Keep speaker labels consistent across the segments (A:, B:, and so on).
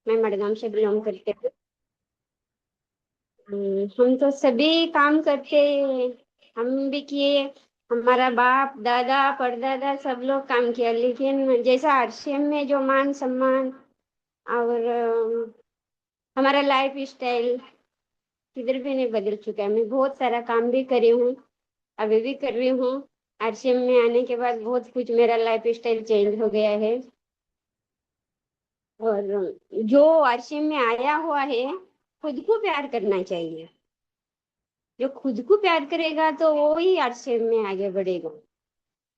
A: मैं मडगांव से बिलोंग करते हूँ। हम तो सभी काम करते हैं। हम भी किए, हमारा बाप दादा परदादा सब लोग काम किया, लेकिन जैसा आरसीएम में जो मान सम्मान और हमारा लाइफ स्टाइल किधर भी नहीं बदल चुका है। मैं बहुत सारा काम भी करी हूँ, अभी भी कर रही हूँ। आरसीएम में आने के बाद बहुत कुछ मेरा लाइफ स्टाइल चेंज हो गया है। और जो आरसीएम में आया हुआ है, खुद को प्यार करना चाहिए। जो खुद को प्यार करेगा तो वो ही आरसीएम में आगे बढ़ेगा।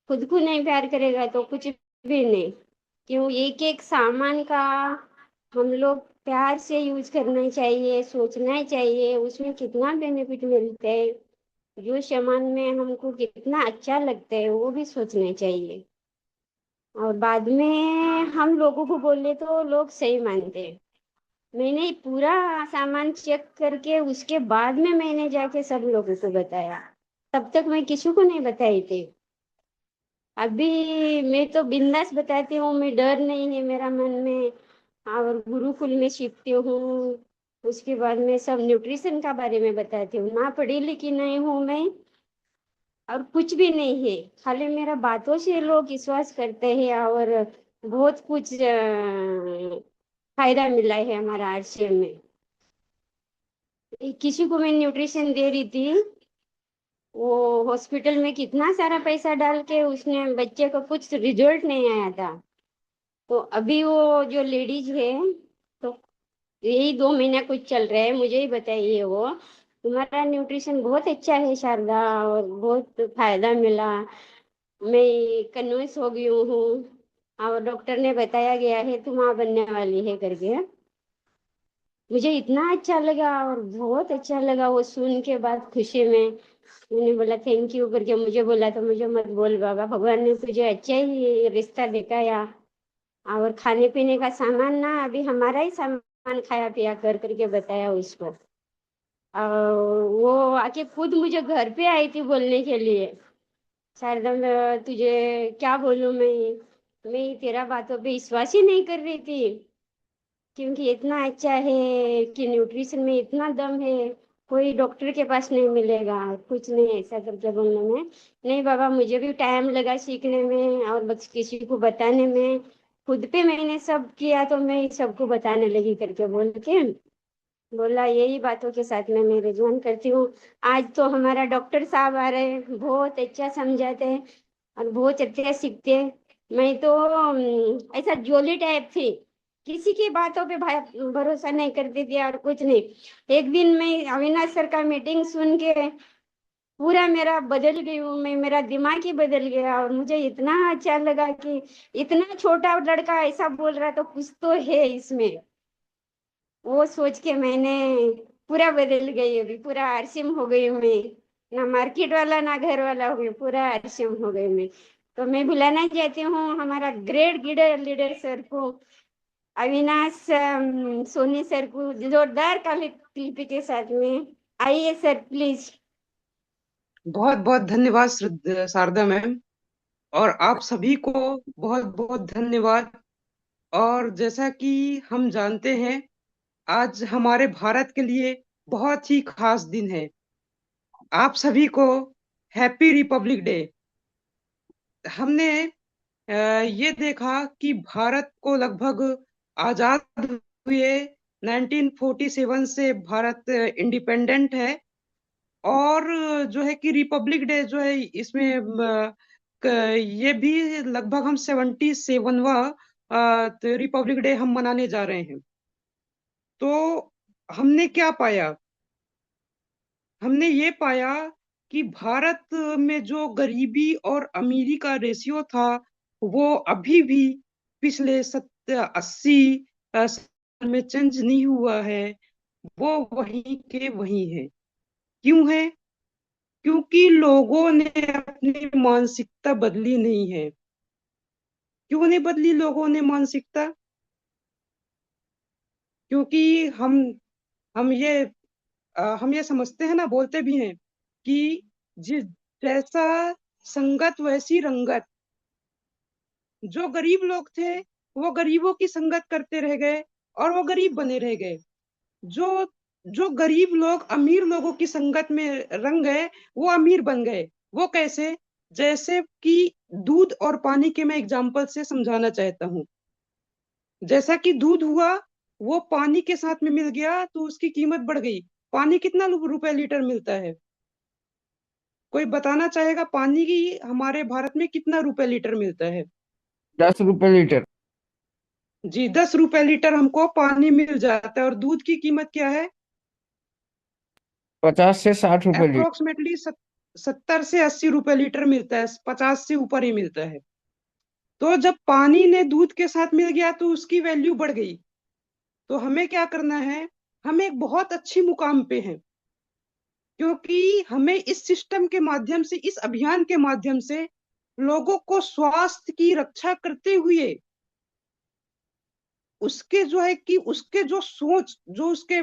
A: खुद को नहीं प्यार करेगा तो कुछ भी नहीं। क्यों, एक एक सामान का हम लोग प्यार से यूज करना चाहिए, सोचना चाहिए उसमें कितना बेनिफिट मिलते हैं, जो सामान में हमको कितना अच्छा लगता है वो भी सोचना चाहिए। और बाद में हम लोगों को बोले तो लोग सही मानते हैं। मैंने पूरा सामान चेक करके उसके बाद में मैंने जाके सब लोगों को बताया। तब तक मैं किसी को नहीं बताई थी। अभी मैं तो बिंदास बताती हूँ, मैं डर नहीं है मेरा मन में। और गुरुकुल में सीखती हूँ। उसके बाद में सब न्यूट्रिशन का बारे में बताती हूँ। ना पढ़ी लिखी नहीं हूँ मैं, और कुछ भी नहीं है। खाली मेरा बातों से लोग विश्वास करते हैं, और बहुत कुछ फायदा मिला है हमारा आरसीएम में। किसी को मैं न्यूट्रिशन दे रही थी, वो हॉस्पिटल में कितना सारा पैसा डाल के उसने बच्चे को कुछ रिजल्ट नहीं आया था। तो अभी वो जो लेडीज है, तो यही 2 महीना कुछ चल रहा है, मुझे ही बताइए वो, तुम्हारा न्यूट्रिशन बहुत अच्छा है शारदा, और बहुत फायदा मिला, मैं कन्विंस हो गई हूँ। और डॉक्टर ने बताया गया है तुम माँ बनने वाली है करके। मुझे इतना अच्छा लगा, और बहुत अच्छा लगा वो सुन के बाद खुशी में। मैंने बोला थैंक यू करके, मुझे बोला तो मुझे मत बोल बाबा, भगवान ने तुझे अच्छा ही रिश्ता दिखाया। और खाने पीने का सामान ना अभी हमारा ही सामान खाया पिया कर करके बताया उसको। और वो आके खुद मुझे घर पे आई थी बोलने के लिए, शारदा मैं तुझे क्या बोलूं, मैं तेरा बातों पे विश्वास ही नहीं कर रही थी, क्योंकि इतना अच्छा है कि न्यूट्रिशन में इतना दम है, कोई डॉक्टर के पास नहीं मिलेगा। कुछ नहीं ऐसा करके बोलने में, नहीं बाबा मुझे भी टाइम लगा सीखने में और बस किसी को बताने में। खुद पे मैंने सब किया तो मैं सबको बताने लगी करके बोल के बोला। यही बातों के साथ में मैं रिजवान करती हूँ। आज तो हमारा डॉक्टर साहब आ रहे हैं, बहुत अच्छा समझाते हैं और बहुत अच्छा सीखते हैं। मैं तो ऐसा जोली टाइप थी, किसी की बातों पे भाई भरोसा नहीं करती थी और कुछ नहीं। एक दिन मैं अविनाश सर का मीटिंग सुन के पूरा मेरा बदल गई हूँ मैं, मेरा दिमाग ही बदल गया, और मुझे इतना अच्छा लगा कि इतना छोटा लड़का ऐसा बोल रहा तो कुछ तो है इसमें। वो सोच के मैंने पूरा बदल गई, अभी पूरा आरसीएम हो गई हूँ मैं। ना मार्केट वाला ना घर वाला हो गई, पूरा आरसीएम हो गई मैं। तो मैं बुलाना चाहती हूँ हमारा ग्रेट लीडर लीडर सर को, अविनाश सोनी सर को, जोरदार क्लिप के साथ में। आइए सर प्लीज।
B: बहुत बहुत धन्यवाद शारदा मैम। और आप सभी को बहुत बहुत धन्यवाद। और जैसा कि हम जानते हैं, आज हमारे भारत के लिए बहुत ही खास दिन है। आप सभी को हैप्पी रिपब्लिक डे। हमने ये देखा कि भारत को लगभग आजाद हुए 1947 से भारत इंडिपेंडेंट है। और जो है कि रिपब्लिक डे जो है इसमें ये भी लगभग हम 77वां रिपब्लिक डे हम मनाने जा रहे हैं। तो हमने क्या पाया? हमने ये पाया कि भारत में जो गरीबी और अमीरी का रेशियो था, वो अभी भी पिछले 70 80 साल में चेंज नहीं हुआ है। वो वहीं के वहीं है। क्यों है? क्योंकि लोगों ने अपनी मानसिकता बदली नहीं है। क्यों नहीं बदली लोगों ने मानसिकता? क्योंकि हम ये हम ये समझते हैं ना, बोलते भी हैं कि जिस जैसा संगत वैसी रंगत। जो गरीब लोग थे वो गरीबों की संगत करते रह गए, और वो गरीब बने रह गए। जो जो गरीब लोग अमीर लोगों की संगत में रंग गए, वो अमीर बन गए। वो कैसे? जैसे कि दूध और पानी के मैं एग्जांपल से समझाना चाहता हूँ। जैसा कि दूध हुआ, वो पानी के साथ में मिल गया तो उसकी कीमत बढ़ गई। पानी कितना रुपए लीटर मिलता है? कोई बताना चाहेगा पानी की हमारे भारत में कितना रुपए लीटर मिलता है?
C: 10 रुपए लीटर।
B: जी, 10 रुपए लीटर हमको पानी मिल जाता है। और दूध की कीमत क्या है?
C: 50 से 60 रुपए लीटर।
B: अप्रोक्सीमेटली 70 से 80 रुपए लीटर मिलता है, 50 से ऊपर ही मिलता है। तो जब पानी ने दूध के साथ मिल गया तो उसकी वैल्यू बढ़ गई। तो हमें क्या करना है? हम एक बहुत अच्छी मुकाम पे हैं, क्योंकि हमें इस सिस्टम के माध्यम से, इस अभियान के माध्यम से लोगों को स्वास्थ्य की रक्षा करते हुए उसके जो है कि उसके जो सोच, जो उसके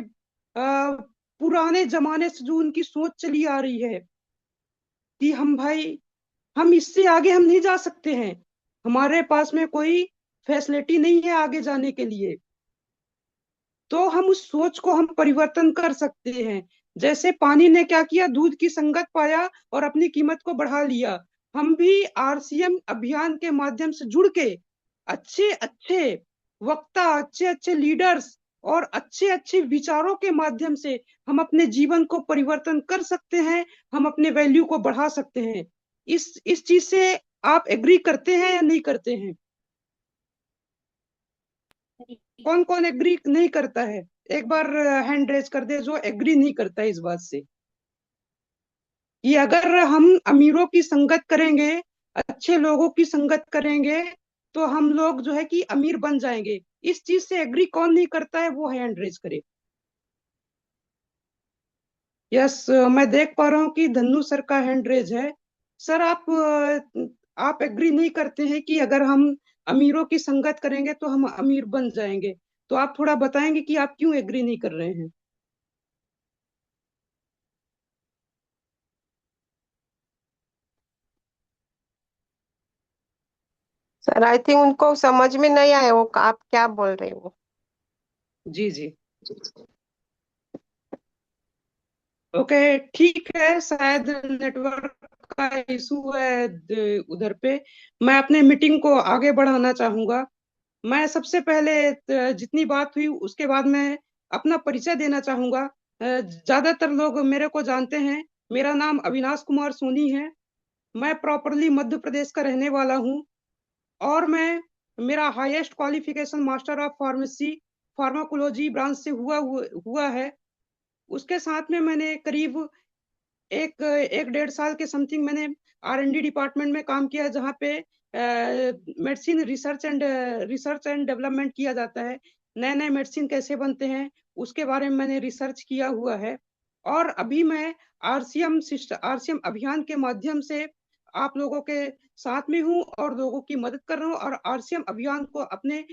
B: पुराने जमाने से जो उनकी सोच चली आ रही है कि हम भाई, हम इससे आगे हम नहीं जा सकते हैं, हमारे पास में कोई फैसिलिटी नहीं है आगे जाने के लिए, तो हम उस सोच को हम परिवर्तन कर सकते हैं। जैसे पानी ने क्या किया, दूध की संगत पाया और अपनी कीमत को बढ़ा लिया। हम भी आरसीएम अभियान के माध्यम से जुड़ के अच्छे अच्छे वक्ता, अच्छे अच्छे लीडर्स और अच्छे अच्छे विचारों के माध्यम से हम अपने जीवन को परिवर्तन कर सकते हैं, हम अपने वैल्यू को बढ़ा सकते हैं। इस चीज से आप एग्री करते हैं या नहीं करते हैं? कौन कौन एग्री नहीं करता है? एक बार हैंड रेज कर दे जो एग्री नहीं करता है इस बात से, कि अगर हम अमीरों की संगत करेंगे, अच्छे लोगों की संगत करेंगे, तो हम लोग जो है कि अमीर बन जाएंगे। इस चीज से एग्री कौन नहीं करता है, वो हैंड रेज करे। यस, मैं देख पा रहा हूँ कि धन्नू सर का हैंड रेज है। सर, आप एग्री नहीं करते हैं कि अगर हम अमीरों की संगत करेंगे तो हम अमीर बन जाएंगे। तो आप थोड़ा बताएंगे कि आप क्यों एग्री नहीं कर रहे हैं?
D: सर आई थिंक उनको समझ में नहीं आया वो आप क्या बोल रहे हो।
B: जी जी। ओके, ठीक है, शायद नेटवर्क का इशू है उधर पे। मैं अपने मीटिंग को आगे बढ़ाना चाहूंगा। मैं सबसे पहले जितनी बात हुई उसके बाद मैं अपना परिचय देना चाहूंगा। ज्यादातर लोग मेरे को जानते हैं। मेरा नाम अविनाश कुमार सोनी है। मैं प्रॉपरली मध्य प्रदेश का रहने वाला हूँ। और मेरा highest qualification master of pharmacy pharmacology branch से हुआ है। उसके साथ में मैंने करीब एक एक 1.5 साल के समथिंग मैंने R&D डिपार्टमेंट में काम किया, जहाँ पे मेडिसिन रिसर्च एंड डेवलपमेंट किया जाता है। नए नए मेडिसिन कैसे बनते हैं उसके बारे में मैंने रिसर्च किया हुआ है। और अभी मैं आरसीएम अभियान के माध्यम से आप लोगों के साथ में हूँ और लोगों की मदद कर रहा हूँ, और आरसीएम अभियान को अपने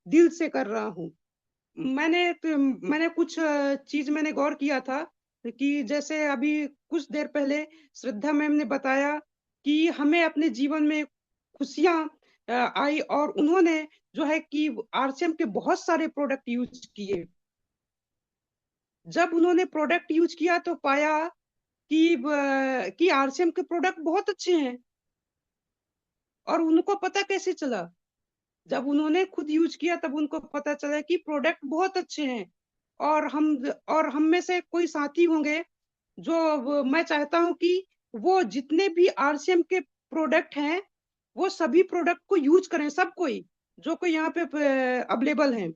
B: दिल से कर रहा हूँ। मैंने कुछ चीज मैंने गौर किया था कि जैसे अभी कुछ देर पहले श्रद्धा मैम ने बताया कि हमें अपने जीवन में खुशियां आई, और उन्होंने जो है कि आरसीएम के बहुत सारे प्रोडक्ट यूज किए। जब उन्होंने प्रोडक्ट यूज किया तो पाया कि आरसीएम के प्रोडक्ट बहुत अच्छे हैं। और उनको पता कैसे चला? जब उन्होंने खुद यूज किया तब उनको पता चला कि प्रोडक्ट बहुत अच्छे हैं। और हम में से कोई साथी होंगे जो मैं चाहता हूं कि वो जितने भी आरसीएम के प्रोडक्ट हैं वो सभी प्रोडक्ट को यूज करें, सब कोई जो कोई यहाँ पे अवेलेबल है।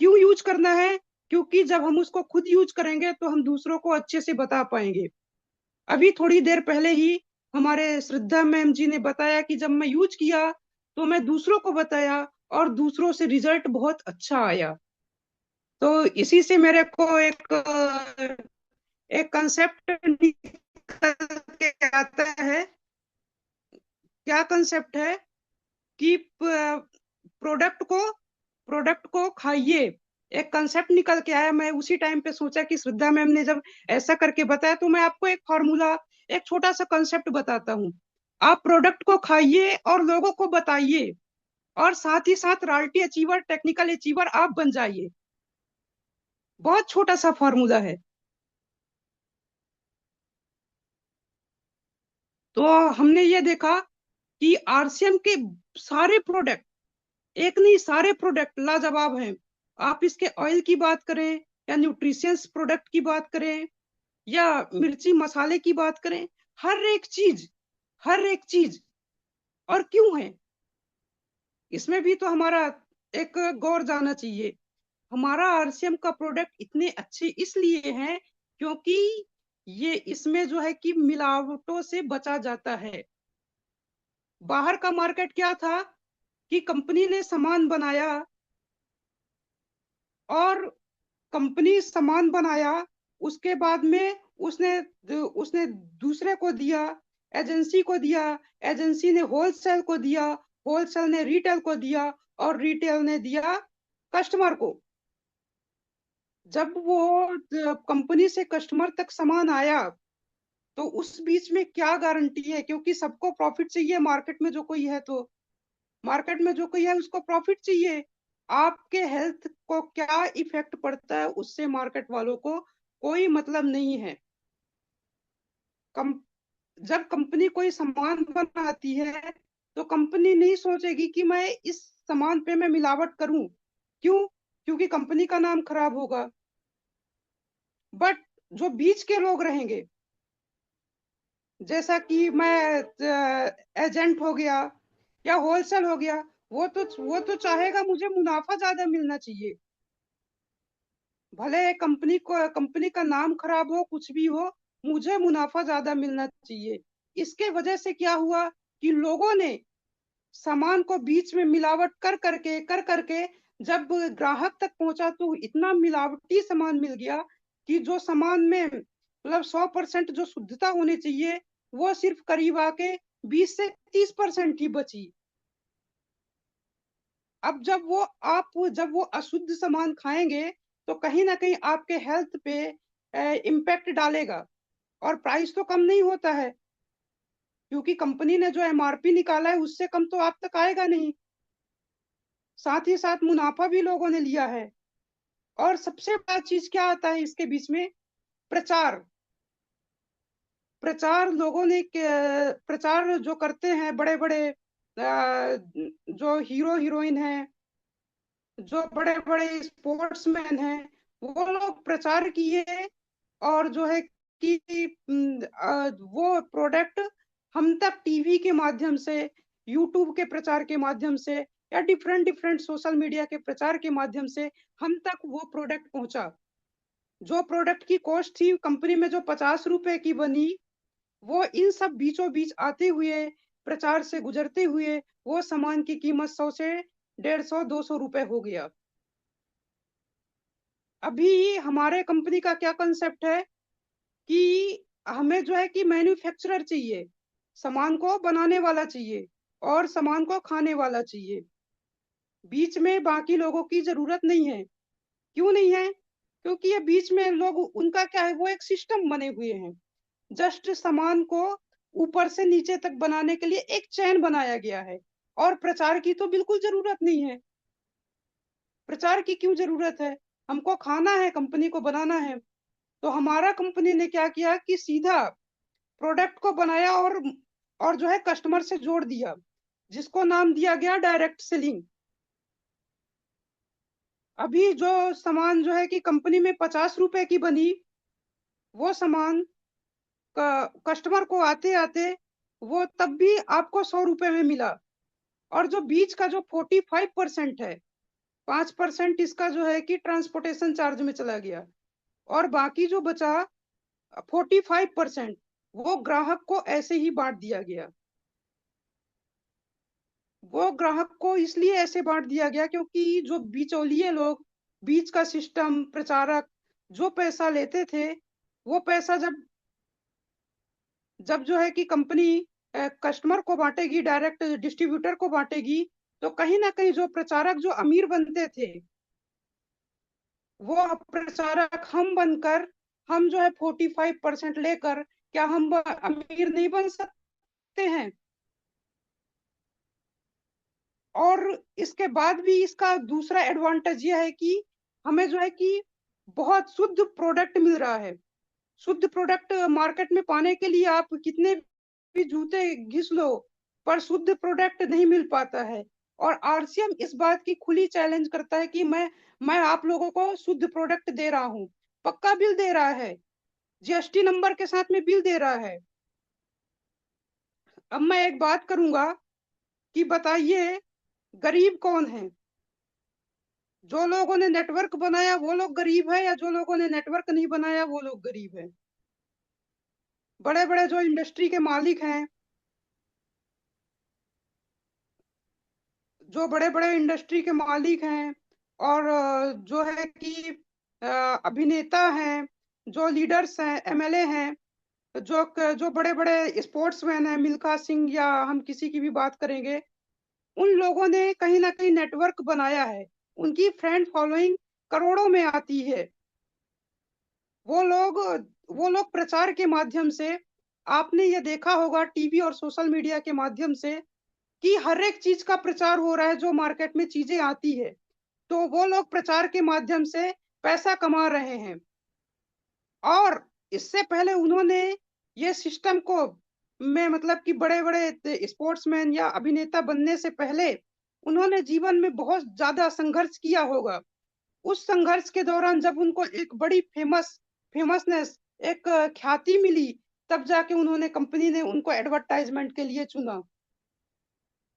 B: क्यों यूज करना है? क्योंकि जब हम उसको खुद यूज करेंगे तो हम दूसरों को अच्छे से बता पाएंगे। अभी थोड़ी देर पहले ही हमारे श्रद्धा मैम जी ने बताया कि जब मैं यूज किया तो मैं दूसरों को बताया और दूसरों से रिजल्ट बहुत अच्छा आया। तो इसी से मेरे को एक कंसेप्ट निकल के आता है। क्या कंसेप्ट है? कि प्रोडक्ट को खाइए। एक कंसेप्ट निकल के आया। मैं उसी टाइम पे सोचा कि श्रद्धा मैम ने जब ऐसा करके बताया तो मैं आपको एक फॉर्मूला, एक छोटा सा कंसेप्ट बताता हूँ। आप प्रोडक्ट को खाइए और लोगों को बताइए, और साथ ही साथ रॉयल्टी अचीवर, टेक्निकल अचीवर आप बन जाइए। बहुत छोटा सा फॉर्मूला है। तो हमने ये देखा कि आरसीएम के सारे प्रोडक्ट, एक नहीं सारे प्रोडक्ट लाजवाब हैं। आप इसके ऑयल की बात करें या न्यूट्रिशियंस प्रोडक्ट की बात करें या मिर्ची मसाले की बात करें, हर एक चीज, हर एक चीज। और क्यों है, इसमें भी तो हमारा एक गौर जाना चाहिए। हमारा आरसीएम का प्रोडक्ट इतने अच्छे इसलिए हैं क्योंकि ये इसमें जो है कि मिलावटों से बचा जाता है। बाहर का मार्केट क्या था कि कंपनी ने सामान बनाया और कंपनी सामान बनाया, उसके बाद में उसने उसने दूसरे को दिया, एजेंसी को दिया, एजेंसी ने होलसेल को दिया, होलसेल ने रिटेल को दिया और रिटेल ने दिया कस्टमर को। जब वो कंपनी से कस्टमर तक सामान आया तो उस बीच में क्या गारंटी है, क्योंकि सबको प्रॉफिट चाहिए। मार्केट में जो कोई है, तो मार्केट में जो कोई है उसको प्रॉफिट चाहिए। आपके हेल्थ को क्या इफेक्ट पड़ता है उससे मार्केट वालों को कोई मतलब नहीं है। कम जब कंपनी कोई सामान बनाती है तो कंपनी नहीं सोचेगी कि मैं इस सामान पे मैं मिलावट करूं। क्यों? क्योंकि कंपनी का नाम खराब होगा। बट जो बीच के लोग रहेंगे, जैसा कि मैं एजेंट हो गया या होलसेल हो गया, वो तो चाहेगा मुझे मुनाफा ज्यादा मिलना चाहिए। भले कंपनी का नाम खराब हो, कुछ भी हो, मुझे मुनाफा ज्यादा मिलना चाहिए। इसके वजह से क्या हुआ कि लोगों ने सामान को बीच में मिलावट कर करके जब ग्राहक तक पहुंचा तो इतना मिलावटी सामान मिल गया कि जो सामान में मतलब 100% जो शुद्धता होनी चाहिए वो सिर्फ करीब आके 20 से 30% ही बची। अब जब वो अशुद्ध सामान खाएंगे तो कहीं ना कहीं आपके हेल्थ पे इम्पैक्ट डालेगा। और प्राइस तो कम नहीं होता है, क्योंकि कंपनी ने जो एमआरपी निकाला है उससे कम तो आप तक आएगा नहीं। साथ ही साथ मुनाफा भी लोगों ने लिया है। और सबसे बड़ा चीज क्या आता है इसके बीच में? प्रचार। प्रचार लोगों ने प्रचार जो करते हैं बड़े बड़े जो हीरो हीरोइन हैं, जो बड़े बड़े स्पोर्ट्समैन हैं, वो लोग प्रचार किए और जो है कि वो प्रोडक्ट हम तक टीवी के माध्यम से, यूट्यूब के प्रचार के माध्यम से या डिफरेंट डिफरेंट सोशल मीडिया के प्रचार के माध्यम से हम तक वो प्रोडक्ट पहुंचा। जो प्रोडक्ट की कॉस्ट थी कंपनी में जो 50 रुपए की बनी, वो इन सब बीचों बीच आते हुए, प्रचार से गुजरते हुए वो सामान की कीमत 100 से 150 200 रुपए हो गया। अभी हमारे कंपनी का क्या कंसेप्ट है कि हमें जो है कि मैन्युफैक्चरर चाहिए, सामान को बनाने वाला चाहिए और सामान को खाने वाला चाहिए। बीच में बाकी लोगों की जरूरत नहीं है। क्यों नहीं है? क्योंकि ये बीच में लोग, उनका क्या है, वो एक सिस्टम बने हुए हैं। जस्ट सामान को ऊपर से नीचे तक बनाने के लिए एक चैन बनाया गया है। और प्रचार की तो बिल्कुल जरूरत नहीं है। प्रचार की क्यों जरूरत है? हमको खाना है, कंपनी को बनाना है। तो हमारा कंपनी ने क्या किया कि सीधा प्रोडक्ट को बनाया और जो है कस्टमर से जोड़ दिया, जिसको नाम दिया गया डायरेक्ट सेलिंग। अभी जो सामान जो है कि कंपनी में 50 रुपए की बनी, वो सामान कस्टमर को आते आते वो तब भी आपको 100 रुपए में मिला। और जो बीच का जो 45% है, 5% इसका जो है कि ट्रांसपोर्टेशन चार्ज में चला गया और बाकी जो बचा 45% वो ग्राहक को ऐसे ही बांट दिया गया। वो ग्राहक को इसलिए ऐसे बांट दिया गया क्योंकि जो बिचौलिए लोग, बीच का सिस्टम, प्रचारक जो पैसा लेते थे, वो पैसा जब जब जो है कि कंपनी कस्टमर को बांटेगी, डायरेक्ट डिस्ट्रीब्यूटर को बांटेगी, तो कहीं ना कहीं जो प्रचारक जो अमीर बनते थे, वो प्रचारक हम बनकर, हम जो है 45% लेकर क्या हम अमीर नहीं बन सकते हैं? और इसके बाद भी इसका दूसरा एडवांटेज यह है कि हमें जो है कि बहुत शुद्ध प्रोडक्ट मिल रहा है। शुद्ध प्रोडक्ट मार्केट में पाने के लिए आप कितने भी जूते घिस लो, पर शुद्ध प्रोडक्ट नहीं मिल पाता है। और आरसीएम इस बात की खुली चैलेंज करता है कि मैं आप लोगों को शुद्ध प्रोडक्ट दे रहा हूँ, पक्का बिल दे रहा है, जीएसटी नंबर के साथ में बिल दे रहा है। अब मैं एक बात करूंगा कि बताइए गरीब कौन है? जो लोगों ने नेटवर्क बनाया वो लोग गरीब है, या जो लोगों ने नेटवर्क नहीं बनाया वो लोग गरीब है? बड़े बड़े जो इंडस्ट्री के मालिक हैं, जो बड़े बड़े इंडस्ट्री के मालिक हैं, और जो है कि अभिनेता हैं, जो लीडर्स हैं, एमएलए हैं, जो बड़े बड़े स्पोर्ट्समैन हैं, मिल्खा सिंह या हम किसी की भी बात करेंगे, उन लोगों ने कहीं ना कहीं नेटवर्क बनाया है। उनकी फ्रेंड फॉलोइंग करोड़ों में आती है। वो लोग प्रचार के माध्यम से, आपने ये देखा होगा टीवी और सोशल मीडिया के माध्यम से, कि हर एक चीज का प्रचार हो रहा है। जो मार्केट में चीजें आती है तो वो लोग प्रचार के माध्यम से पैसा कमा रहे हैं। और इससे पहले उन्होंने ये सिस्टम को, में मतलब कि बड़े बड़े स्पोर्ट्समैन या अभिनेता बनने से पहले उन्होंने जीवन में बहुत ज्यादा संघर्ष किया होगा। उस संघर्ष के दौरान जब उनको एक बड़ी फेमसनेस, एक ख्याति मिली, तब जाके उन्होंने, कंपनी ने उनको एडवर्टाइजमेंट के लिए चुना।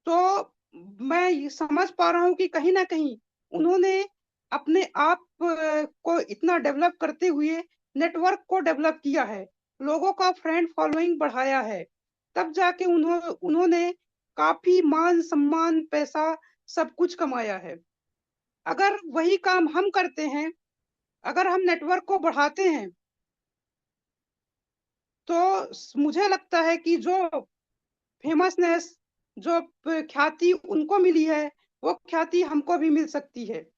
B: तो मैं ये समझ पा रहा हूँ कि कहीं ना कहीं उन्होंने अपने आप को इतना डेवलप करते हुए नेटवर्क को डेवलप किया है, लोगों का फ्रेंड फॉलोइंग बढ़ाया है, तब जाके उन्होंने काफी मान सम्मान, पैसा, सब कुछ कमाया है। अगर वही काम हम करते हैं, अगर हम नेटवर्क को बढ़ाते हैं, तो मुझे लगता है कि जो फेमसनेस, जो ख्याति उनको मिली है, वो ख्याति हमको भी मिल सकती है।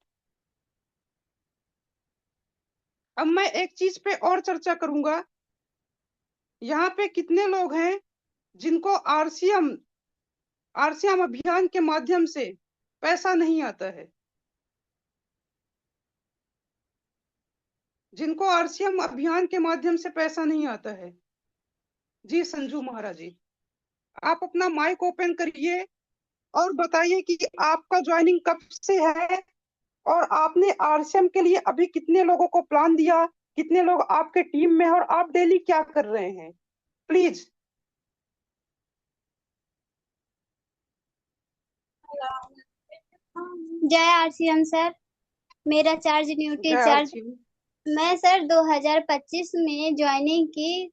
B: अब मैं एक चीज पे और चर्चा करूंगा। यहाँ पे कितने लोग हैं जिनको आरसीएम अभियान के माध्यम से पैसा नहीं आता है? जिनको आरसीएम अभियान के माध्यम से पैसा नहीं आता है? जी संजू महाराज जी, आप अपना माइक ओपन करिए और बताइए कि आपका ज्वाइनिंग कब से है, और आपने आरसीएम के लिए अभी कितने लोगों को प्लान दिया, कितने लोग आपके टीम में हैं, और आप डेली क्या कर रहे हैं? प्लीज।
E: जय आरसीएम सर। मेरा चार्ज ड्यूटी
B: जय
E: चार्ज
B: आरसीएम।
E: मैं सर 2025 में ज्वाइनिंग की,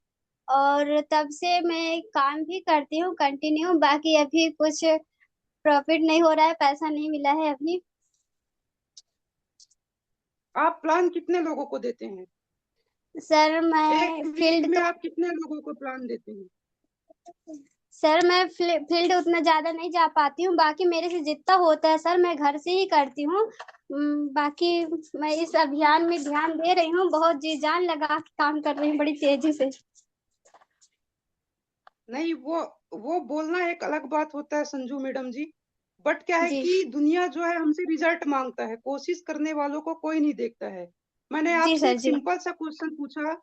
E: और तब से मैं काम भी करती हूँ कंटिन्यू। बाकी अभी कुछ प्रॉफिट नहीं हो रहा है, पैसा नहीं मिला है अभी।
B: आप प्लान कितने लोगों को देते हैं?
E: सर
B: एक
E: मैं
B: वीक
E: फील्ड
B: में
E: तो
B: आप कितने लोगों को प्लान देते हैं?
E: सर मैं फील्ड उतना ज्यादा नहीं जा पाती हूँ। बाकी मेरे से जितना होता है सर मैं घर से ही करती हूँ। बाकी मैं इस अभियान में ध्यान दे रही हूँ, बहुत जी जान लगा के काम कर रही हूँ बड़ी तेजी से।
B: नहीं, वो बोलना एक अलग बात होता है संजू मैडम जी, बट क्या है
E: जी
B: कि दुनिया जो है हमसे रिजल्ट मांगता है, कोशिश करने वालों को कोई नहीं देखता है। मैंने
E: जी
B: आपसे
E: सर
B: एक
E: जी।
B: सिंपल सा क्वेश्चन पूछा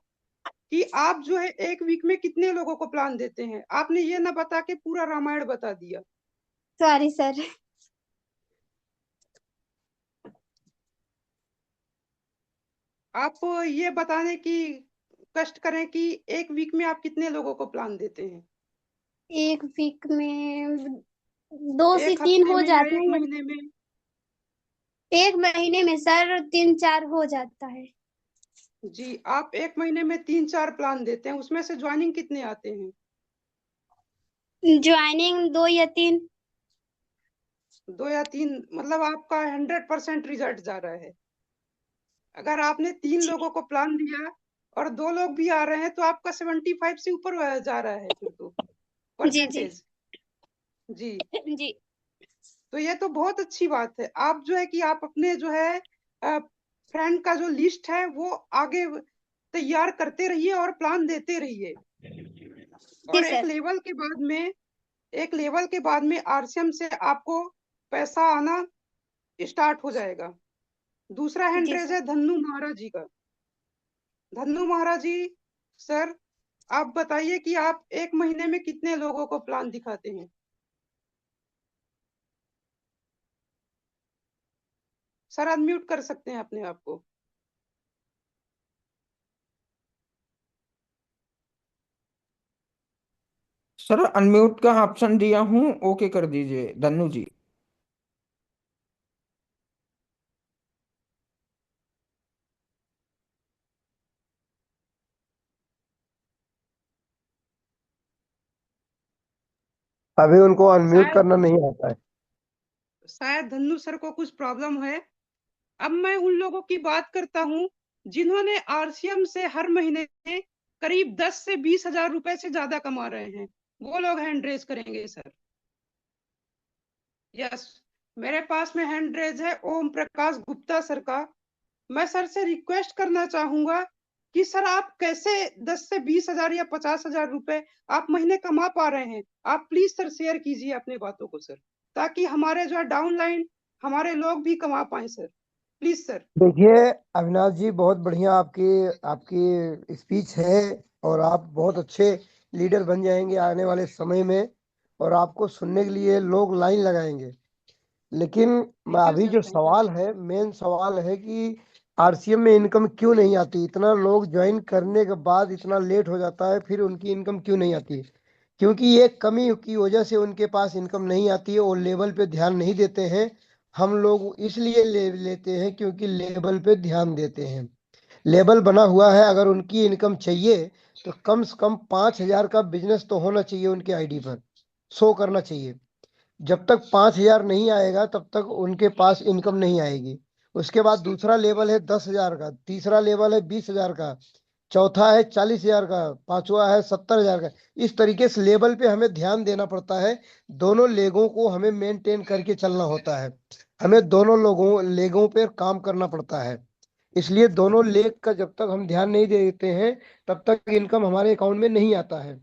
B: कि आप जो है एक वीक में कितने लोगों को प्लान देते हैं, आपने ये ना बता के पूरा रामायण बता दिया।
E: Sorry sir.
B: आप ये बताने की कष्ट करें कि एक वीक में आप कितने लोगों को प्लान देते हैं?
E: एक वीक में 2 से 3
B: एक हफ्ते
E: हो
B: में या
E: जाते
B: एक
E: हैं।
B: महीने में?
E: एक महीने में सर 3-4 हो जाता है।
B: जी, आप एक महीने में 3-4 प्लान देते हैं, उसमें से ज्वाइनिंग कितने आते हैं?
E: ज्वाइनिंग 2 या 3।
B: 2 या 3, मतलब आपका 100% रिजल्ट जा रहा है। अगर आपने 3 लोगों को प्लान दिया और 2 लोग भी आ रहे हैं, तो आपका 75 से ऊपर जा रहा है फिर तो
E: जी जी
B: परसेंटेज। जी,
E: जी
B: तो ये तो बहुत अच्छी बात है। आप जो है कि आप अपने जो है फ्रेंड का जो लिस्ट है वो आगे तैयार करते रहिए और प्लान देते रहिए।
E: जी
B: और
E: सर।
B: एक लेवल के बाद में आरसीएम से आपको पैसा आना स्टार्ट हो जाएगा। दूसरा हैंड
E: जी
B: रेज
E: सर।
B: है धन्नू महाराज जी का। धन्नू महाराज जी, सर आप बताइए कि आप एक महीने में कितने लोगों को प्लान दिखाते हैं? सर अनम्यूट कर सकते हैं अपने आप को।
C: सर अनम्यूट का ऑप्शन दिया हूँ, ओके कर दीजिए धन्नू जी।
F: अभी उनको अनम्यूट
B: शायद
F: करना नहीं आता है।
B: शायद धन्नू सर को कुछ प्रॉब्लम है। अब मैं उन लोगों की बात करता हूँ जिन्होंने आरसीएम से हर महीने करीब 10 से 20 हजार रुपए से ज्यादा कमा रहे हैं। वो लोग हैंड रेज करेंगे सर। यस, मेरे पास में हैंड रेज है ओम प्रकाश गुप्ता सर का। मैं सर से रिक्वेस्ट करना चाहूंगा कि सर आप कैसे 10 से 20 हजार या 50 हजार रुपए आप महीने कमा पा रहे हैं। आप प्लीज सर शेयर कीजिए अपने बातों को सर, ताकि हमारे जो है डाउनलाइन हमारे लोग भी कमा पाए सर। Please sir.
F: देखिए अविनाश जी, बहुत बढ़िया आपकी आपकी स्पीच है और आप बहुत अच्छे लीडर बन जाएंगे आने वाले समय में, और आपको सुनने के लिए लोग लाइन लगाएंगे। लेकिन
B: थैंक यू
F: अभी
B: सर,
F: जो
B: थैंक यू।
F: सवाल है, मेन सवाल है कि आरसीएम में इनकम क्यों नहीं आती? इतना लोग ज्वाइन करने के बाद इतना लेट हो जाता है, फिर उनकी इनकम क्यों नहीं आती? क्योंकि ये कमी की वजह से उनके पास इनकम नहीं आती है, और लेवल पे ध्यान नहीं देते हैं। हम लोग इसलिए लेते हैं क्योंकि लेवल पे ध्यान देते हैं। लेवल बना हुआ है, अगर उनकी इनकम चाहिए तो कम से कम 5,000 का बिजनेस तो होना चाहिए, उनके आईडी पर शो करना चाहिए। जब तक 5,000 नहीं आएगा तब तक उनके पास इनकम नहीं आएगी। उसके बाद दूसरा लेवल है 10,000 का, तीसरा लेवल है 20,000 का, चौथा है 40,000 का, पांचवा है 70,000 का। इस तरीके से लेवल पे हमें ध्यान देना पड़ता है। दोनों लेगों को हमें मेंटेन करके चलना होता है। हमें दोनों लोगों लेगों पे काम करना पड़ता है। इसलिए दोनों लेग का जब तक हम ध्यान नहीं देते हैं तब तक इनकम हमारे अकाउंट में नहीं आता है।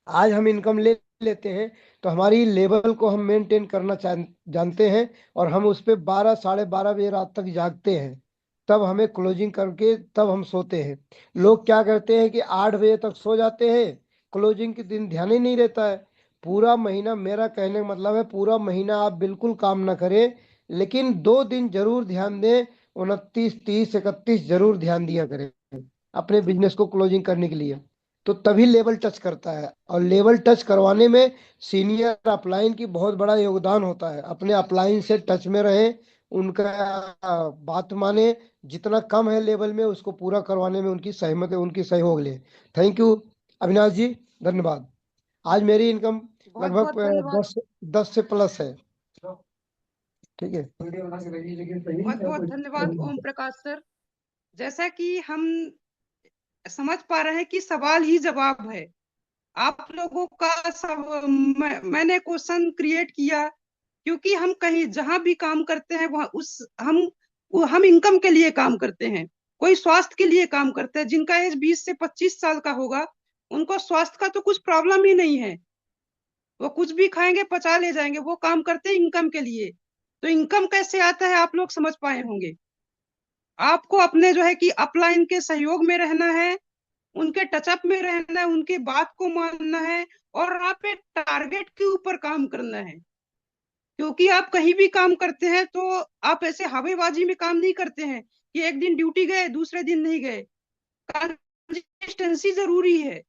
F: आज हम इनकम ले लेते हैं तो हमारी लेवल को हम मेंटेन करना जानते हैं, और हम उस पर 12 साढ़े 12 बजे रात तक जागते हैं। तब हमें क्लोजिंग करके तब हम सोते हैं। लोग क्या करते हैं कि 8 बजे तक सो जाते हैं, क्लोजिंग के दिन ध्यान ही नहीं रहता है। पूरा महीना, मेरा कहने का मतलब है पूरा महीना आप बिल्कुल काम ना करें, लेकिन 2 दिन जरूर ध्यान दें। 29, 30, 31 जरूर ध्यान दिया करें अपने बिजनेस को क्लोजिंग करने के लिए। तो तभी लेवल टच करता है, और लेवल टच करवाने में सीनियर अपलाइन की बहुत बड़ा योगदान होता है। अपने अपलाइन से टच में रहें, उनका बात माने। जितना कम है लेवल में उसको पूरा करवाने में उनकी सहमत है, उनकी सहयोग ले। थैंक यू अविनाश जी, धन्यवाद। आज मेरी इनकम
B: बहुत बहुत
F: लगभग
B: धन्यवाद।
F: 10 से प्लस है। ठीक है।
B: बहुत बहुत धन्यवाद ओम प्रकाश सर। जैसा कि हम समझ पा रहे हैं कि सवाल ही जवाब है। आप लोगों का सब मैंने क्वेश्चन क्रिएट किया क्योंकि हम कहीं जहां भी काम करते हैं वहां उस हम इनकम के लिए काम करते हैं। कोई स्वास्थ्य के लिए काम करते हैं। जिनका एज 20 से 25 साल का होगा उनको स्वास्थ्य का तो कुछ प्रॉब्लम ही नहीं है। वो कुछ भी खाएंगे पचा ले जाएंगे। वो काम करते हैं इनकम के लिए। तो इनकम कैसे आता है आप लोग समझ पाए होंगे। आपको अपने जो है कि अपलाइन के सहयोग में रहना है, उनके टचअप में रहना है, उनकी बात को मानना है, और आप एक टारगेट के ऊपर काम करना है। क्योंकि आप कहीं भी काम करते हैं तो आप ऐसे हवेबाजी में काम नहीं करते हैं कि एक दिन ड्यूटी गए दूसरे दिन नहीं गए। कंसिस्टेंसी जरूरी है।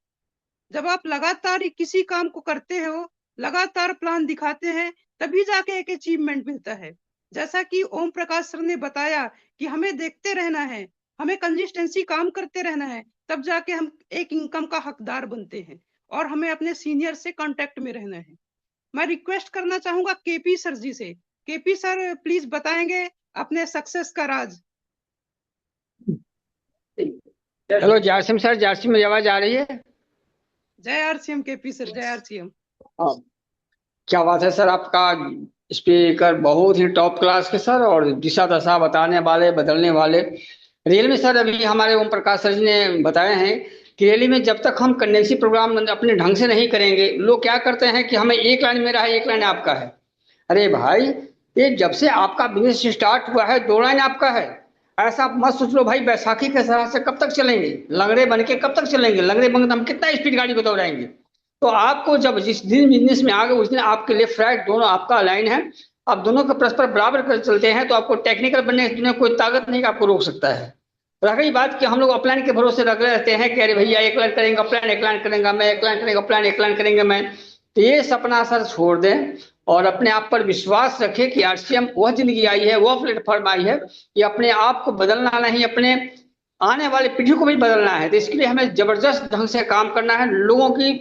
B: जब आप लगातार किसी काम को करते हो, लगातार प्लान दिखाते हैं, तभी जाके एक अचीवमेंट मिलता है। जैसा कि ओम प्रकाश सर ने बताया कि हमें देखते रहना है, हमें कंसिस्टेंसी काम करते रहना है, तब जाके हम एक इनकम का हकदार बनते हैं, और हमें अपने सीनियर से कांटेक्ट में रहना है। मैं रिक्वेस्ट करना चाहूंगा केपी सर जी से। केपी सर प्लीज बताएंगे अपने सक्सेस का राज।
G: हेलो जासिम सर, जासिम मेरी आवाज आ रही है?
B: जय आरसीएम केपी सर, जय आरसीएम।
G: हाँ, क्या बात है सर। आपका स्पीकर बहुत ही टॉप क्लास के सर, और दिशा दशा बताने वाले, बदलने वाले। रियल में सर अभी हमारे ओम प्रकाश सर जी ने बताए हैं कि रैली में जब तक हम कंडेंसी प्रोग्राम अपने ढंग से नहीं करेंगे, लोग क्या करते हैं कि हमें एक लाइन मेरा है एक लाइन आपका है। अरे भाई, ये जब से आपका बिजनेस स्टार्ट हुआ है, दो लाइन आपका है। ऐसा आप मत सोच लो भाई बैसाखी के सहारे से कब तक चलेंगे, लंगड़े बन के कब तक चलेंगे, लंगड़े बन के हम कितना स्पीड गाड़ी को दौड़ाएंगे। तो आपको जब जिस दिन बिजनेस में आ गए उस दिन आपके लेफ्ट राइट दोनों आपका लाइन है, आप दोनों को परस्पर बराबर कर चलते हैं, तो आपको टेक्निकल बनने की दुनिया कोई ताकत नहीं कि आपको रोक सकता है। रह गई बात कि हम लोग अपलाइन के भरोसे रख रहते हैं कि अरे भैया एक लाइन करेंगे अपलाइन, एक लाइन करेंगे मैं, एक लाइन करेंगे अपलाइन, एक लाइन करेंगे मैं। तो ये सपना सर छोड़ दें और अपने आप पर विश्वास रखें कि आरसीएम वह जिंदगी आई है, वह प्लेटफॉर्म आई है कि अपने आप को बदलना नहीं, अपने आने वाले पीढ़ी को भी बदलना है। तो इसके लिए हमें जबरदस्त ढंग से काम करना है, लोगों की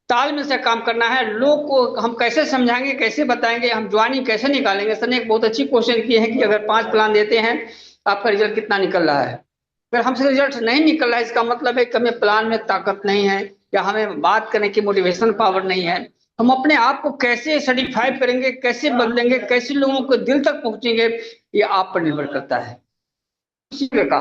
G: तालमेल से काम करना है। लोग को हम कैसे समझाएंगे, कैसे बताएंगे, हम ज्वाइनिंग कैसे निकालेंगे। सर ने एक बहुत अच्छी क्वेश्चन की है कि अगर 5 प्लान देते हैं आपका रिजल्ट कितना निकल रहा है। अगर हमसे रिजल्ट नहीं निकल रहा है इसका मतलब है कि हमें प्लान में ताकत नहीं है या हमें बात करने की मोटिवेशन पावर नहीं है। हम अपने आप को कैसे सर्टिफाई करेंगे, कैसे बदलेंगे, कैसे लोगों को दिल तक पहुंचेंगे, ये आप पर निर्भर करता है। इसी का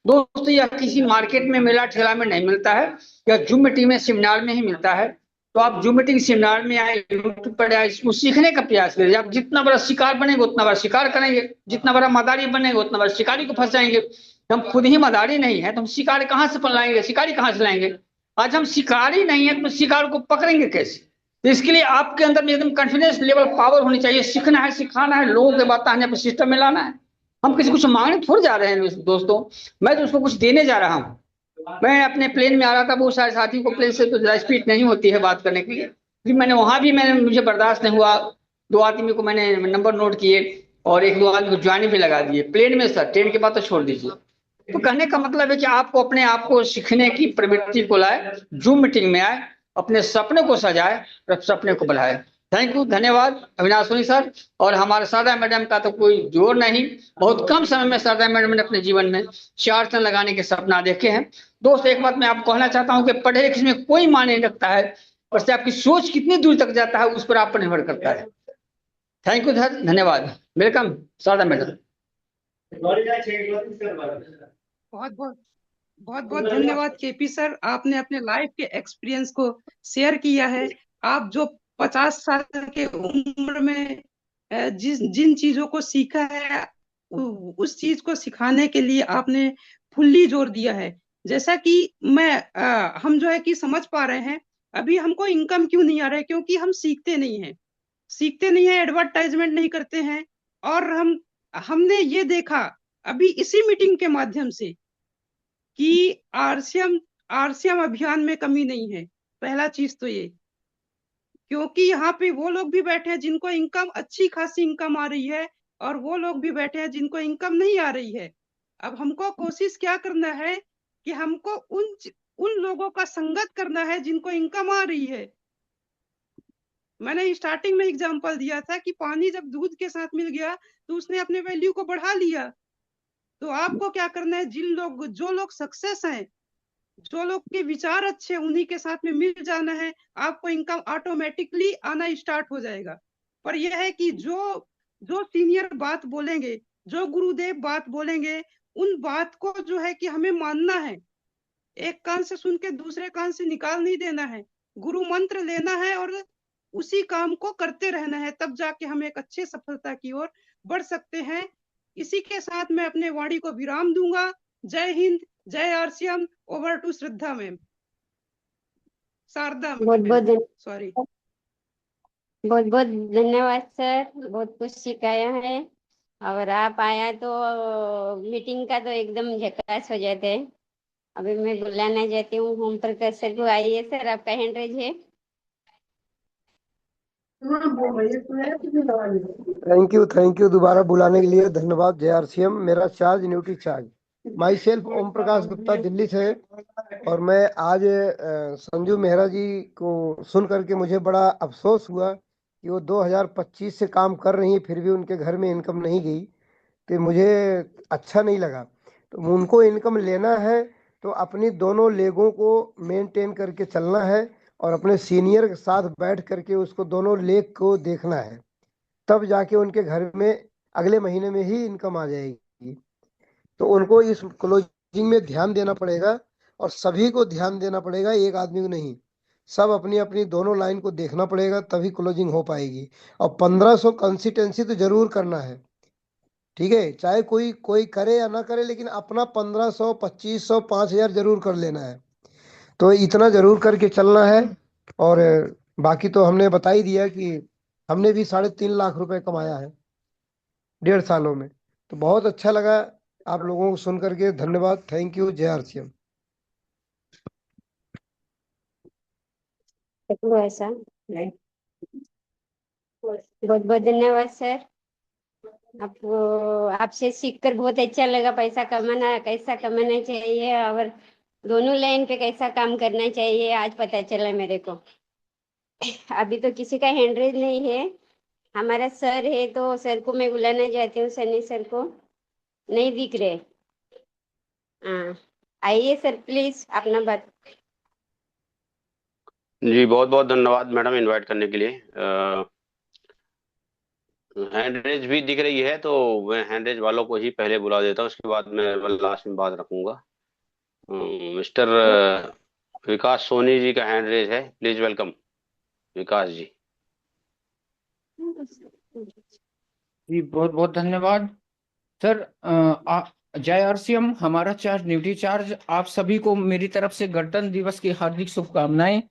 G: दोस्तों यह किसी मार्केट में मेला ठेला में नहीं मिलता है, यह जूम मीटिंग में सेमिनार में ही मिलता है। तो आप जूम मीटिंग सेमिनार में आए, यूट्यूब पर आए, इसको सीखने का प्रयास करिए। आप जितना बड़ा शिकार बनेंगे उतना बड़ा शिकार करेंगे, जितना बड़ा मदारी बनेंगे उतना बड़ा शिकारी को फंसाएंगे। हम खुद ही मदारी नहीं है तो हम शिकार कहाँ से लाएंगे, शिकारी कहाँ से लाएंगे। आज हम शिकारी नहीं है तो शिकार को पकड़ेंगे कैसे। तो इसके लिए आपके अंदर में एकदम कॉन्फिडेंस लेवल पावर होनी चाहिए। सीखना है, सिखाना है, लोगों के बात अपने सिस्टम में लाना है। हम किसी कुछ मांगने थोड़ी जा रहे हैं दोस्तों, मैं तो उसको कुछ देने जा रहा हूँ। मैं अपने प्लेन में आ रहा था, बहुत सारे साथी को प्लेन से तो ज्यादा स्पीड नहीं होती है बात करने के लिए, फिर मैंने वहां भी मुझे बर्दाश्त नहीं हुआ। 2 आदमी को मैंने नंबर नोट किए और 1-2 आदमी को ज्वाइनिंग भी लगा दिए प्लेन में। सर ट्रेन के बाद तो छोड़ दीजिए। तो कहने का मतलब है कि आपको अपने आप को सीखने की प्रवृत्ति को लाए, जूम मीटिंग में आए, अपने सपने को सजाए और सपने को बढ़ाए। थैंक यू, धन्यवाद अविनाश सोनी सर। और हमारे शारदा मैडम का तो कोई जोर नहीं, बहुत कम समय में शारदा मैडम ने अपने जीवन में 4 टन लगाने के सपना देखे हैं। दोस्त एक बात मैं आपको कहना चाहता हूं कि पढ़े लिखे में कोई मायने नहीं रखता है, और से आपकी सोच कितनी दूर तक जाता है उस पर आप पर निर्भर करता है। थैंक यू सर, धन्यवाद। Welcome Sharda madam.
B: बहुत बहुत बहुत बहुत धन्यवाद केपी सर, आपने अपने लाइफ के एक्सपीरियंस को शेयर किया है। आप जो 50 साल के उम्र में जिन चीजों को सीखा है उस चीज को सिखाने के लिए आपने फुल्ली जोर दिया है। जैसा कि हम जो है कि समझ पा रहे हैं अभी हमको इनकम क्यों नहीं आ रहा है, क्योंकि हम सीखते नहीं हैं, एडवर्टाइजमेंट नहीं करते हैं। और हमने ये देखा अभी इसी मीटिंग के माध्यम से कि आरसीएम अभियान में कमी नहीं है। पहला चीज तो ये, क्योंकि यहाँ पे वो लोग भी बैठे हैं जिनको इनकम अच्छी खासी इनकम आ रही है और वो लोग भी बैठे हैं जिनको इनकम नहीं आ रही है। अब हमको कोशिश क्या करना है कि हमको उन लोगों का संगत करना है जिनको इनकम आ रही है। मैंने स्टार्टिंग में एग्जांपल दिया था कि पानी जब दूध के साथ मिल गया तो उसने अपने वैल्यू को बढ़ा लिया। तो आपको क्या करना है, जो लोग सक्सेस हैं, जो लोग के विचार अच्छे, उन्हीं के साथ में मिल जाना है। आपको इनकम ऑटोमेटिकली आना स्टार्ट हो जाएगा। पर यह है कि जो सीनियर बात बोलेंगे, जो गुरुदेव बात बोलेंगे, उन बात को जो है कि हमें मानना है। एक कान से सुन के दूसरे कान से निकाल नहीं देना है। गुरु मंत्र लेना है और उसी काम को करते रहना है, तब जाके हम एक अच्छे सफलता की ओर बढ़ सकते हैं। इसी के साथ मैं अपने वाणी को विराम दूंगा। जय हिंद, जय RCM. Over to Shraddha ma'am, Sharda ma'am, sorry.
A: बहुत बहुत धन्यवाद सर, बहुत कुछ सिखाया है। और आप आया तो मीटिंग का तो एकदम झकास हो जाते हैं। अभी मैं बुलाना चाहती हूँ होम प्रकाश सर को। आइए सर, आपका हैंड रेज है।
F: थैंक यू दोबारा बुलाने के लिए धन्यवाद। जय आरसीएम। मेरा charge duty charge. Myself Om Prakash Gupta, Delhi से। और मैं आज संजू मेहरा जी को सुन करके मुझे बड़ा अफसोस हुआ कि वो 2025 से काम कर रही हैं फिर भी उनके घर में इनकम नहीं गई, तो मुझे अच्छा नहीं लगा। तो उनको इनकम लेना है तो अपनी दोनों लेगों को मेंटेन करके चलना है और अपने सीनियर के साथ बैठ करके उसको दोनों लेग को देखना है, तब जाके उनके घर में अगले महीने में ही इनकम आ जाएगी। तो उनको इस क्लोजिंग में ध्यान देना पड़ेगा और सभी को ध्यान देना पड़ेगा, एक आदमी को नहीं। सब अपनी अपनी दोनों लाइन को देखना पड़ेगा, तभी क्लोजिंग हो पाएगी। और 1500 कंसिस्टेंसी तो जरूर करना है, ठीक है, चाहे कोई कोई करे या ना करे, लेकिन अपना 1500 2500 5000 जरूर कर लेना है। तो इतना जरूर करके चलना है। और बाकी तो हमने बता ही दिया कि हमने भी 3.5 लाख रुपए कमाया है 1.5 सालों में। तो बहुत अच्छा लगा आप लोगों को सुन करके। धन्यवाद, थैंक यू, जय आरसीएम।
A: तो ऐसा बहुत बहुत धन्यवाद सर। आपको आपसे सीखकर बहुत अच्छा लगा, पैसा कमाना कैसा कमाना चाहिए और दोनों लाइन पे कैसा काम करना चाहिए आज पता चला मेरे को। अभी तो किसी का हैंडरेज नहीं है, हमारा सर है तो सर को मैं बुलाना चाहती हूँ, सनी सर को नहीं दिख रहे। हाँ आइए सर प्लीज अपना बात।
H: जी बहुत बहुत धन्यवाद मैडम इनवाइट करने के लिए। हैंड रेज भी दिख रही है तो मैं हैंड रेज वालों को ही पहले बुला देता हूँ, उसके बाद मैं लास्ट में बात रखूंगा। मिस्टर विकास सोनी जी का हैंड रेज है, प्लीज वेलकम विकास जी।
C: जी बहुत बहुत धन्यवाद सर। जय आरसीएम। हमारा चार्ज ड्यूटी चार्ज आप सभी को मेरी तरफ से गणतंत्र दिवस की हार्दिक शुभकामनाएं।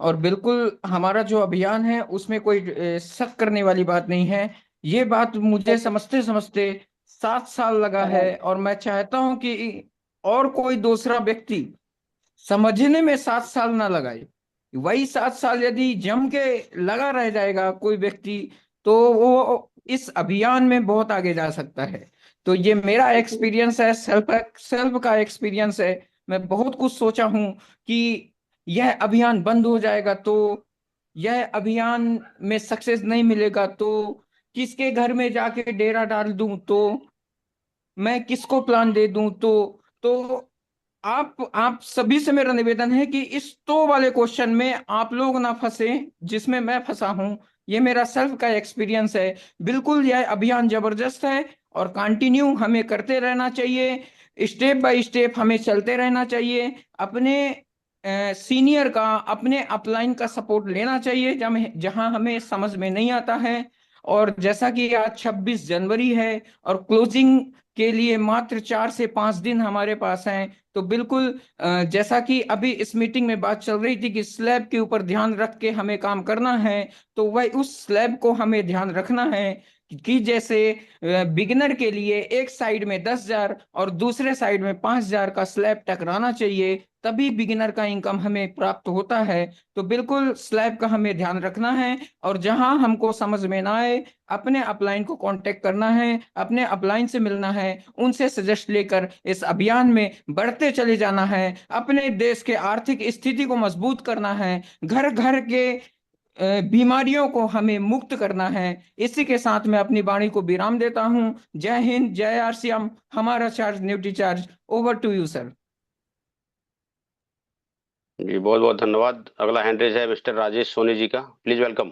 C: और बिल्कुल हमारा जो अभियान है उसमें कोई शक करने वाली बात नहीं है। ये बात मुझे समझते समझते 7 साल लगा है, और मैं चाहता हूं कि और कोई दूसरा व्यक्ति समझने में 7 साल ना लगाए। वही 7 साल यदि जम के लगा रह जाएगा कोई व्यक्ति, तो वो इस अभियान में बहुत आगे जा सकता है। तो ये मेरा एक्सपीरियंस है, सेल्फ सेल्फ का एक्सपीरियंस है। मैं बहुत कुछ सोचा हूं कि यह अभियान बंद हो जाएगा तो, यह अभियान में सक्सेस नहीं मिलेगा तो किसके घर में जाके डेरा डाल दूं, तो मैं किसको प्लान दे दूं। तो आप सभी से मेरा निवेदन है कि इस तो वाले क्वेश्चन में आप लोग ना फंसे जिसमें मैं फंसा हूं। ये मेरा सेल्फ का एक्सपीरियंस है। बिल्कुल यह अभियान जबरदस्त है और कंटिन्यू हमें करते रहना चाहिए, स्टेप बाय स्टेप हमें चलते रहना चाहिए। अपने सीनियर का, अपने अपलाइन का सपोर्ट लेना चाहिए जहां हमें समझ में नहीं आता है। और जैसा कि आज 26 जनवरी है और क्लोजिंग के लिए मात्र 4 से 5 दिन हमारे पास हैं, तो बिल्कुल जैसा कि अभी इस मीटिंग में बात चल रही थी कि स्लैब के ऊपर ध्यान रख के हमें काम करना है, तो वह उस स्लैब को हमें ध्यान रखना है कि जैसे बिगिनर के लिए एक साइड में 10,000 और दूसरे साइड में 5,000 का स्लैब टकराना चाहिए, तभी बिगिनर का इनकम हमें प्राप्त होता है। तो बिल्कुल स्लैब का हमें ध्यान रखना है, और जहां हमको समझ में ना आए अपने अपलाइन को कांटेक्ट करना है, अपने अपलाइन से मिलना है, उनसे सजेस्ट लेकर इस अभियान में बढ़ते चले जाना है। अपने देश के आर्थिक स्थिति को मजबूत करना है, घर घर के बीमारियों को हमें मुक्त करना है। इसी के साथ मैं अपनी वाणी को विराम देता हूं। जय हिंद, जय आरसीएम। हमारा charge duty charge. Over to you sir.
H: जी बहुत बहुत धन्यवाद। अगला हैंड रेज है मिस्टर राजेश सोनी जी का, please welcome.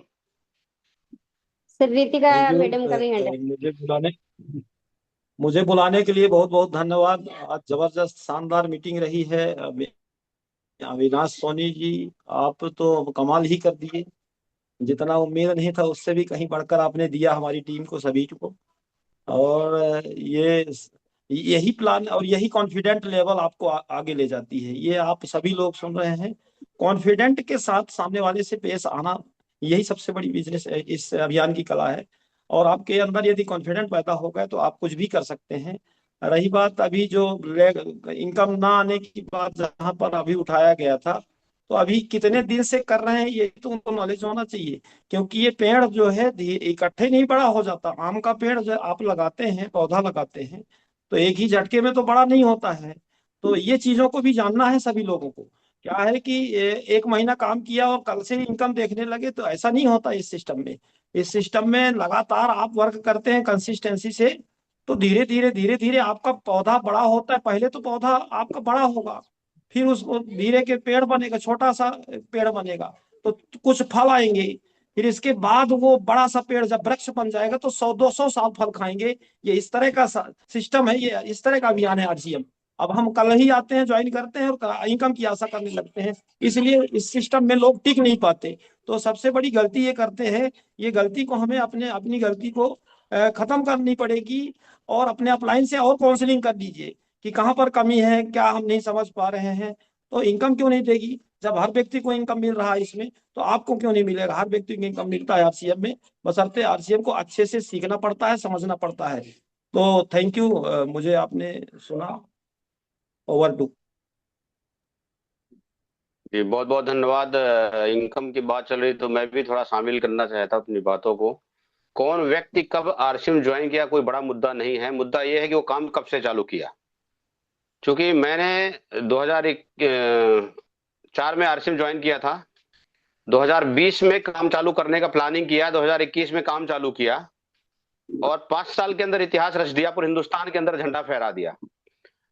A: Sir Ritika
I: thank you.
A: Madam का भी हैंडल।
I: मुझे बुलाने के लिए बहुत बहुत धन्यवाद। आज जबरदस्त शानदार मीटिंग रही है। अविनाश सोनी जी, आप तो कमाल ही कर दिए। जितना उम्मीद नहीं था उससे भी कहीं बढ़कर आपने दिया हमारी टीम को, सभी को। और ये यही प्लान और यही कॉन्फिडेंट लेवल आपको आगे ले जाती है। ये आप सभी लोग सुन रहे हैं, कॉन्फिडेंट के साथ सामने वाले से पेश आना, यही सबसे बड़ी बिजनेस इस अभियान की कला है। और आपके अंदर यदि कॉन्फिडेंट पैदा हो गए तो आप कुछ भी कर सकते हैं। रही बात अभी जो इनकम ना आने की बात जहां पर अभी उठाया गया था, तो अभी कितने दिन से कर रहे हैं ये तो उनको नॉलेज होना चाहिए। क्योंकि ये पेड़ जो है इकट्ठे नहीं बड़ा हो जाता। आम का पेड़ जो आप लगाते हैं, पौधा लगाते हैं, तो एक ही झटके में तो बड़ा नहीं होता है। तो ये चीजों को भी जानना है सभी लोगों को। क्या है कि एक महीना काम किया और कल से इनकम देखने लगे, तो ऐसा नहीं होता इस सिस्टम में। इस सिस्टम में लगातार आप वर्क करते हैं कंसिस्टेंसी से, तो धीरे धीरे आपका पौधा बड़ा होता है। पहले तो पौधा आपका बड़ा होगा, फिर उसको धीरे के पेड़ बनेगा, छोटा सा पेड़ बनेगा, तो कुछ फल आएंगे। फिर इसके बाद वो बड़ा सा पेड़ जब वृक्ष बन जाएगा तो 100-200 साल फल खाएंगे। ये इस तरह का सिस्टम है, ये इस तरह का अभियान है आरसीएम। अब हम कल ही आते हैं, ज्वाइन करते हैं और इनकम की आशा करने लगते हैं, इसलिए इस सिस्टम में लोग टिक नहीं पाते। तो सबसे बड़ी गलती ये करते हैं, ये गलती को हमें अपनी गलती को खत्म करनी पड़ेगी, और अपने अपलाइन से और काउंसलिंग कर लीजिए कि कहाँ पर कमी है, क्या हम नहीं समझ पा रहे हैं। तो इनकम क्यों नहीं देगी, जब हर व्यक्ति को इनकम मिल रहा है इसमें, तो आपको क्यों नहीं मिलेगा। हर व्यक्ति को इनकम मिलता है आरसीएम में, बशर्ते आरसीएम को अच्छे से सीखना पड़ता है, समझना पड़ता है। तो थैंक यू, मुझे आपने सुना। Over to.
H: जी बहुत बहुत धन्यवाद। इनकम की बात चल रही तो मैं भी थोड़ा शामिल करना चाहता हूं अपनी बातों को। कौन व्यक्ति कब आरसीएम ज्वाइन किया कोई बड़ा मुद्दा नहीं है, मुद्दा यह है कि वो काम कब से चालू किया। क्योंकि मैंने 2004 में आरसीएम ज्वाइन किया था, 2020 में काम चालू करने का प्लानिंग किया, 2021 में काम चालू किया, और 5 साल के अंदर इतिहास रच दिया, पूरे हिंदुस्तान के अंदर झंडा फहरा दिया।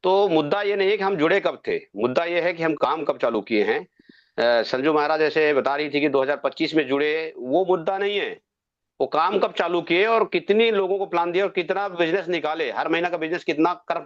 H: तो मुद्दा ये नहीं है कि हम जुड़े कब थे, मुद्दा ये है कि हम काम कब चालू किए हैं। संजू महाराज जैसे बता रही थी कि 2025 में जुड़े, वो मुद्दा नहीं है। वो काम कब चालू किए और कितनी लोगों को प्लान दिया और कितना बिजनेस निकाले, हर महीना का बिजनेस कितना कर